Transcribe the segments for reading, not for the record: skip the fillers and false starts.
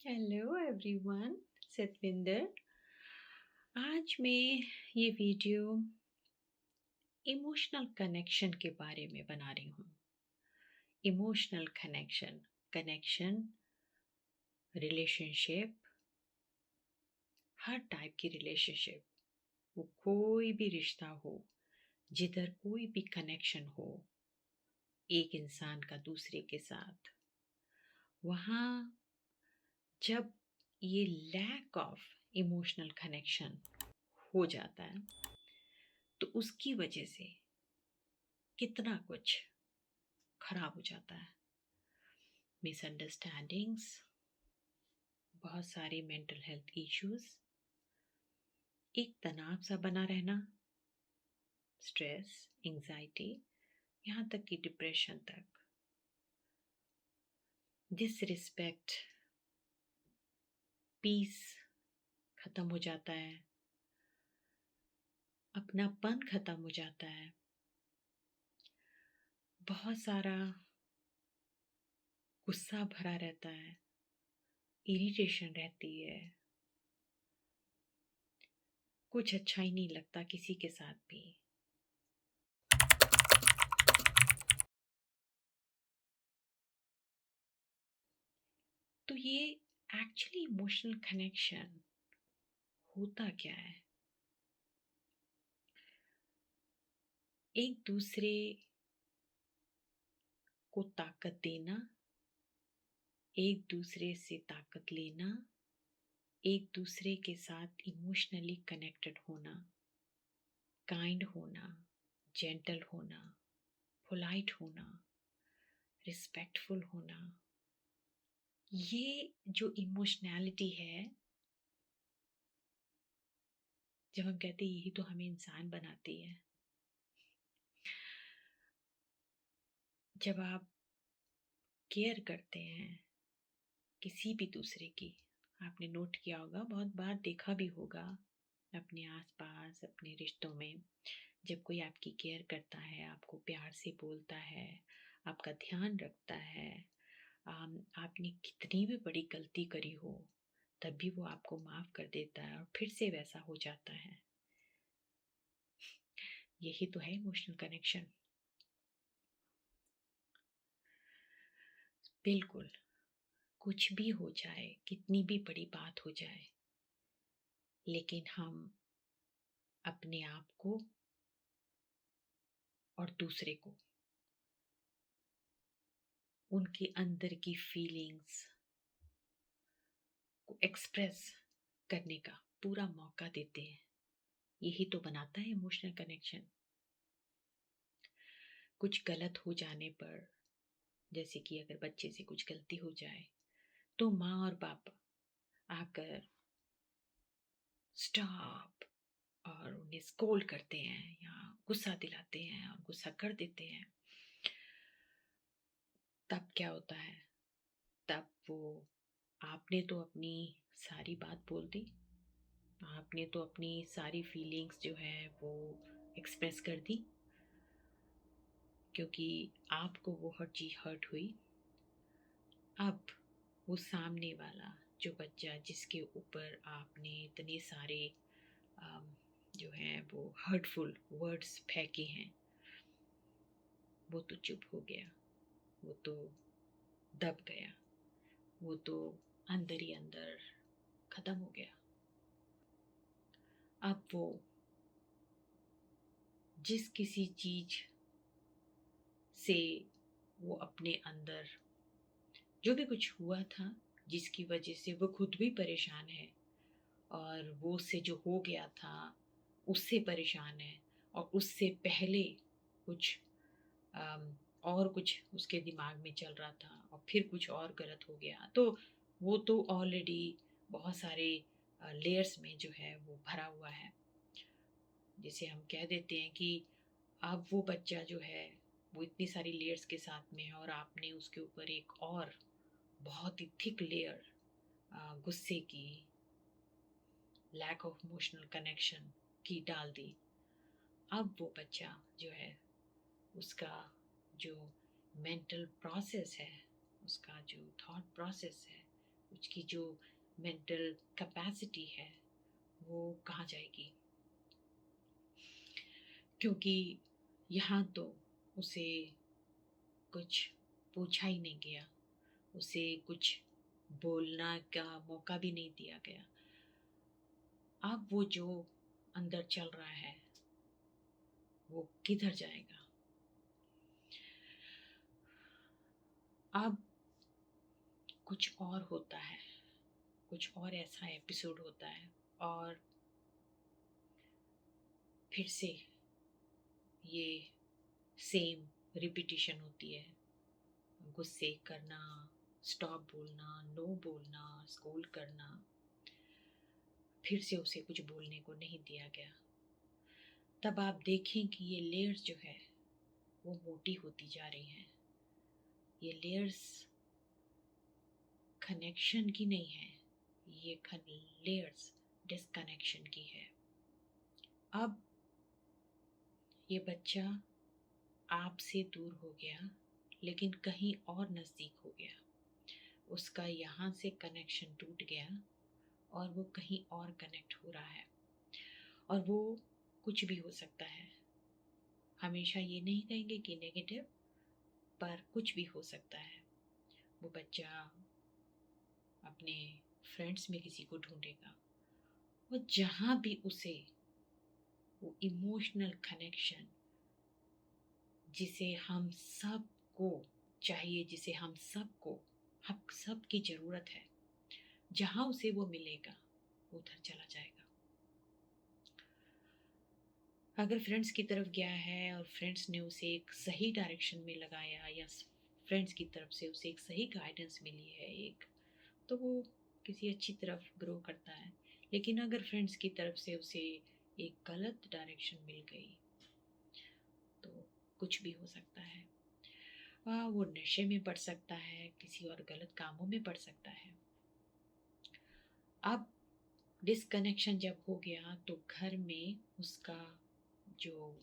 Hello everyone, Satwinder. आज मैं ये वीडियो इमोशनल कनेक्शन के बारे में बना रही हूँ। इमोशनल कनेक्शन, रिलेशनशिप, हर टाइप की रिलेशनशिप, वो कोई भी रिश्ता हो, जिधर कोई भी कनेक्शन हो एक इंसान का दूसरे के साथ, वहाँ जब ये लैक ऑफ इमोशनल कनेक्शन हो जाता है तो उसकी वजह से कितना कुछ खराब हो जाता है। मिसअंडरस्टैंडिंग्स, बहुत सारे मेंटल हेल्थ इश्यूज, एक तनाव सा बना रहना, स्ट्रेस, एंजाइटी, यहाँ तक कि डिप्रेशन तक, डिसरिस्पेक्ट, पीस खत्म हो जाता है, अपनापन खत्म हो जाता है, बहुत सारा गुस्सा भरा रहता है, इरिटेशन रहती है, कुछ अच्छा ही नहीं लगता किसी के साथ भी। तो ये एक्चुअली इमोशनल कनेक्शन होता क्या है? एक दूसरे को ताकत देना, एक दूसरे से ताकत लेना, एक दूसरे के साथ इमोशनली कनेक्टेड होना, काइंड होना, जेंटल होना, पोलाइट होना, रिस्पेक्टफुल होना, ये जो इमोशनैलिटी है, जब हम कहते हैं यही तो हमें इंसान बनाती है। जब आप केयर करते हैं किसी भी दूसरे की, आपने नोट किया होगा, बहुत बार देखा भी होगा अपने आसपास, अपने रिश्तों में, जब कोई आपकी केयर करता है, आपको प्यार से बोलता है, आपका ध्यान रखता है, आपने कितनी भी बड़ी गलती करी हो तब भी वो आपको माफ कर देता है और फिर से वैसा हो जाता है। यही तो है इमोशनल कनेक्शन। बिल्कुल, कुछ भी हो जाए, कितनी भी बड़ी बात हो जाए, लेकिन हम अपने आप को और दूसरे को, उनके अंदर की फीलिंग्स को एक्सप्रेस करने का पूरा मौका देते हैं। यही तो बनाता है इमोशनल कनेक्शन। कुछ गलत हो जाने पर, जैसे कि अगर बच्चे से कुछ गलती हो जाए तो माँ और बाप आकर स्टॉप और उन्हें स्कोल्ड करते हैं या गुस्सा दिलाते हैं और गुस्सा कर देते हैं। तब क्या होता है? तब वो, आपने तो अपनी सारी बात बोल दी, आपने तो अपनी सारी फीलिंग्स जो है वो एक्सप्रेस कर दी, क्योंकि आपको वो हर चीज हर्ट हुई। अब वो सामने वाला जो बच्चा जिसके ऊपर आपने इतने सारे जो है वो हर्टफुल वर्ड्स फेंके हैं, वो तो चुप हो गया, वो तो दब गया, वो तो अंदर ही अंदर खत्म हो गया। अब वो जिस किसी चीज से वो अपने अंदर जो भी कुछ हुआ था, जिसकी वजह से वो खुद भी परेशान है और वो उससे जो हो गया था उससे परेशान है, और उससे पहले कुछ और कुछ उसके दिमाग में चल रहा था और फिर कुछ और गलत हो गया, तो वो तो ऑलरेडी बहुत सारे लेयर्स में जो है वो भरा हुआ है। जिसे हम कह देते हैं कि अब वो बच्चा जो है वो इतनी सारी लेयर्स के साथ में है और आपने उसके ऊपर एक और बहुत ही थिक लेयर गुस्से की, लैक ऑफ इमोशनल कनेक्शन की डाल दी। अब वो बच्चा जो है, उसका जो मेंटल प्रोसेस है, उसका जो थॉट प्रोसेस है, उसकी जो मेंटल कैपेसिटी है वो कहाँ जाएगी? क्योंकि यहाँ तो उसे कुछ पूछा ही नहीं गया, उसे कुछ बोलना का मौका भी नहीं दिया गया। अब वो जो अंदर चल रहा है वो किधर जाएगा? अब कुछ और होता है, कुछ और ऐसा एपिसोड होता है और फिर से ये सेम रिपीटिशन होती है। गुस्से करना, स्टॉप बोलना, नो बोलना, स्कोल्ड करना, फिर से उसे कुछ बोलने को नहीं दिया गया। तब आप देखें कि ये लेयर्स जो है वो मोटी होती जा रही हैं। ये लेयर्स कनेक्शन की नहीं है, ये लेयर्स डिस्कनेक्शन की है। अब ये बच्चा आपसे दूर हो गया लेकिन कहीं और नज़दीक हो गया। उसका यहाँ से कनेक्शन टूट गया और वो कहीं और कनेक्ट हो रहा है। और वो कुछ भी हो सकता है, हमेशा ये नहीं कहेंगे कि नेगेटिव, पर कुछ भी हो सकता है। वो बच्चा अपने फ्रेंड्स में किसी को ढूंढेगा और जहाँ भी उसे वो इमोशनल कनेक्शन जिसे हम सबको चाहिए, जिसे हम सबकी ज़रूरत है, जहाँ उसे वो मिलेगा वो उधर चला जाएगा। अगर फ्रेंड्स की तरफ गया है और फ्रेंड्स ने उसे एक सही डायरेक्शन में लगाया या फ्रेंड्स की तरफ से उसे एक सही गाइडेंस मिली है एक, तो वो किसी अच्छी तरफ ग्रो करता है। लेकिन अगर फ्रेंड्स की तरफ से उसे एक गलत डायरेक्शन मिल गई तो कुछ भी हो सकता है। वो नशे में पड़ सकता है, किसी और गलत कामों में पड़ सकता है। अब डिसकनेक्शन जब हो गया तो घर में उसका जो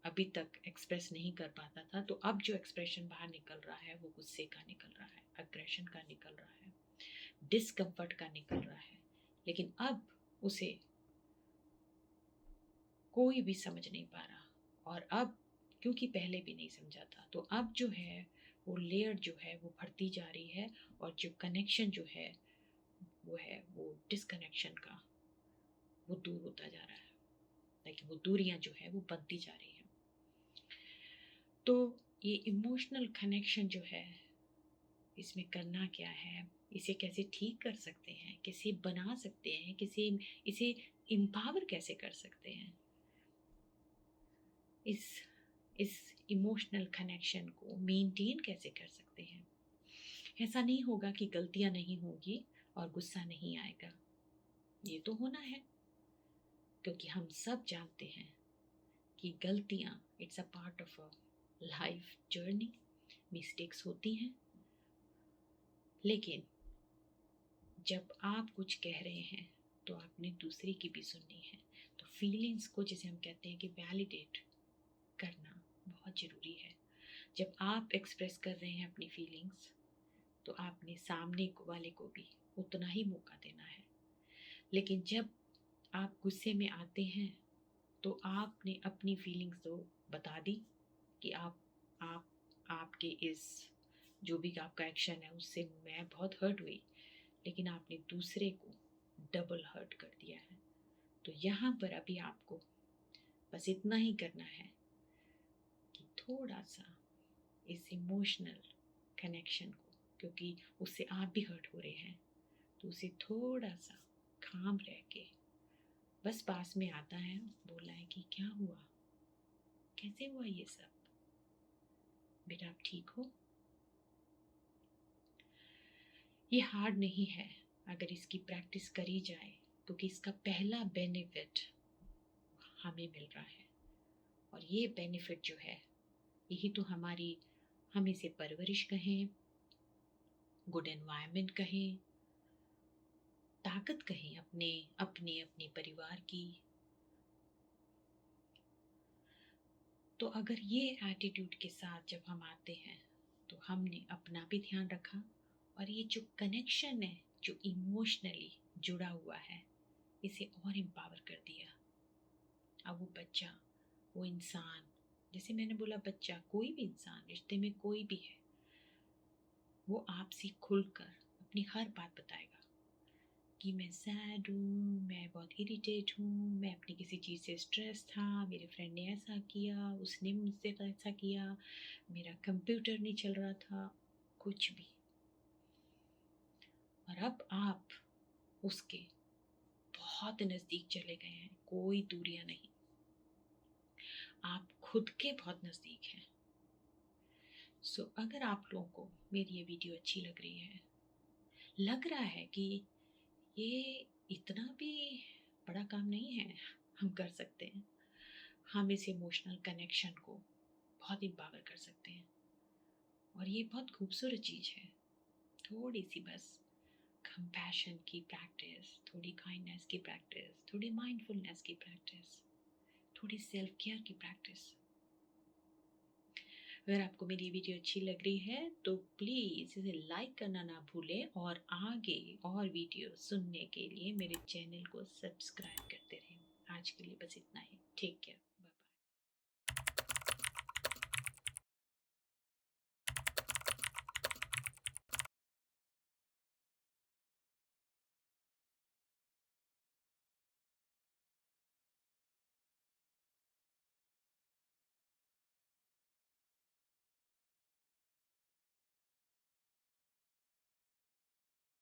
अभी तक एक्सप्रेस नहीं कर पाता था, तो अब जो एक्सप्रेशन बाहर निकल रहा है वो गुस्से का निकल रहा है, अग्रेशन का निकल रहा है, डिस्कम्फर्ट का निकल रहा है। लेकिन अब उसे कोई भी समझ नहीं पा रहा। और अब क्योंकि पहले भी नहीं समझा था, तो अब जो है वो लेयर जो है वो बढ़ती जा रही है और जो कनेक्शन जो है वो डिसकनेक्शन का वो दूर होता जा रहा है, ताकि वो दूरियां जो है वो बनती जा रही हैं। तो ये इमोशनल कनेक्शन जो है, इसमें करना क्या है, इसे कैसे ठीक कर सकते हैं, कैसे बना सकते हैं, कैसे इसे एम्पावर कैसे कर सकते हैं, इस इस इमोशनल कनेक्शन को मेंटेन कैसे कर सकते हैं। ऐसा नहीं होगा कि गलतियां नहीं होगी और गुस्सा नहीं आएगा, ये तो होना है, क्योंकि हम सब जानते हैं कि गलतियां it's a part of a life journey, mistakes होती हैं। लेकिन जब आप कुछ कह रहे हैं तो आपने दूसरे की भी सुननी है। तो फीलिंग्स को, जिसे हम कहते हैं कि वैलिडेट करना बहुत ज़रूरी है। जब आप एक्सप्रेस कर रहे हैं अपनी फीलिंग्स, तो आपने सामने वाले को भी उतना ही मौका देना है। लेकिन जब आप गुस्से में आते हैं तो आपने अपनी फीलिंग्स तो बता दी कि आप आपके इस जो भी आपका एक्शन है उससे मैं बहुत हर्ट हुई, लेकिन आपने दूसरे को डबल हर्ट कर दिया है। तो यहाँ पर अभी आपको बस इतना ही करना है कि थोड़ा सा इस इमोशनल कनेक्शन को, क्योंकि उससे आप भी हर्ट हो रहे हैं, तो उसे थोड़ा सा काम रह के बस पास में आता है, बोला है कि क्या हुआ, कैसे हुआ ये सब, बेटा आप ठीक हो। ये हार्ड नहीं है अगर इसकी प्रैक्टिस करी जाए, क्योंकि इसका पहला बेनिफिट हमें मिल रहा है। और ये बेनिफिट जो है, यही तो हमारी, हम इसे परवरिश कहें, गुड एनवायरनमेंट कहें, ताकत कहें अपने अपने अपने परिवार की। तो अगर ये एटीट्यूड के साथ जब हम आते हैं तो हमने अपना भी ध्यान रखा, और ये जो कनेक्शन है जो इमोशनली जुड़ा हुआ है, इसे और एम्पावर कर दिया। अब वो बच्चा, वो इंसान, जैसे मैंने बोला बच्चा, कोई भी इंसान रिश्ते में कोई भी है, वो आपसे खुलकर अपनी हर बात बताएगा कि मैं सैड हूँ, मैं बहुत इरिटेट हूँ, मैं अपनी किसी चीज़ से स्ट्रेस था, मेरे फ्रेंड ने ऐसा किया, उसने मुझसे ऐसा किया, मेरा कंप्यूटर नहीं चल रहा था, कुछ भी। और अब आप उसके बहुत नज़दीक चले गए हैं, कोई दूरियां नहीं, आप खुद के बहुत नज़दीक हैं। सो अगर आप लोगों को मेरी ये वीडियो अच्छी लग रही है, लग रहा है कि ये इतना भी बड़ा काम नहीं है, हम कर सकते हैं, हम इस इमोशनल कनेक्शन को बहुत एम्पावर कर सकते हैं, और ये बहुत खूबसूरत चीज़ है। थोड़ी सी बस कंपैशन की प्रैक्टिस, थोड़ी काइंडनेस की प्रैक्टिस, थोड़ी माइंडफुलनेस की प्रैक्टिस, थोड़ी सेल्फ केयर की प्रैक्टिस। अगर आपको मेरी वीडियो अच्छी लग रही है तो प्लीज़ इसे लाइक करना ना भूलें, और आगे और वीडियो सुनने के लिए मेरे चैनल को सब्सक्राइब करते रहें। आज के लिए बस इतना ही। Take care.